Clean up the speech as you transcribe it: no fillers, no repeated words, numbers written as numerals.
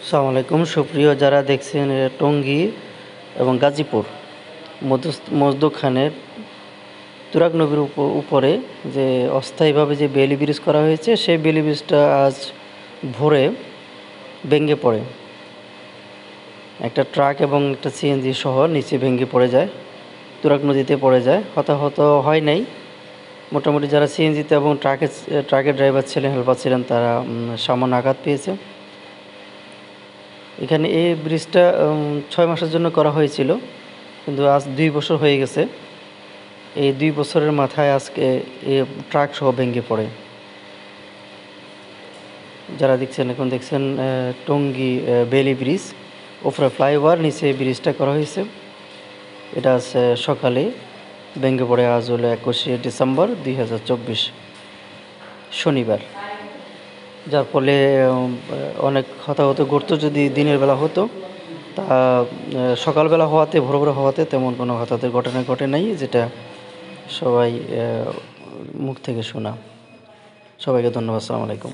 আসসালামু আলাইকুম সুপ্রিয় যারা দেখছেন টঙ্গী এবং গাজীপুর মধ্যখানের তুরাগ নদীর উপরে যে অস্থায়ীভাবে যে বেইলি ব্রিজ করা হয়েছে সেই বেইলি ব্রিজটা আজ ভোরে ভেঙে পড়ে। একটা ট্রাক এবং একটা সিএনজি সহ নিচে ভেঙে পড়ে যায়, তুরাগ নদীতে পড়ে যায়। হতাহত হয় নাই। মোটামুটি যারা সিএনজিতে এবং ট্রাকের ড্রাইভার ছিলেন, হেল্পার ছিলেন, তারা সামান্য আঘাত পেয়েছে। এখানে এই ব্রিজটা ৬ মাসের জন্য করা হয়েছিল, কিন্তু আজ ২ বছর হয়ে গেছে। এই ২ বছরের মাথায় আজকে এই ট্রাক সহ ভেঙে পড়ে। যারা এখন দেখছেন টঙ্গী বেইলি ব্রিজ, উপরে ফ্লাইওভার, নিচে এই ব্রিজটা করা হয়েছে। এটা আছে সকালে ভেঙে পড়ে। আজ হলো ২১শে ডিসেম্বর ২০২৪ শনিবার। যার ফলে অনেক হতাহত ঘটতো যদি দিনের বেলা হতো। তা সকালবেলা হওয়াতে, ভোর ভোর হওয়াতে তেমন কোনো হতাহতের ঘটনা ঘটে নাই, যেটা সবাই মুখ থেকে শোনা। সবাইকে ধন্যবাদ। আসসালামু আলাইকুম।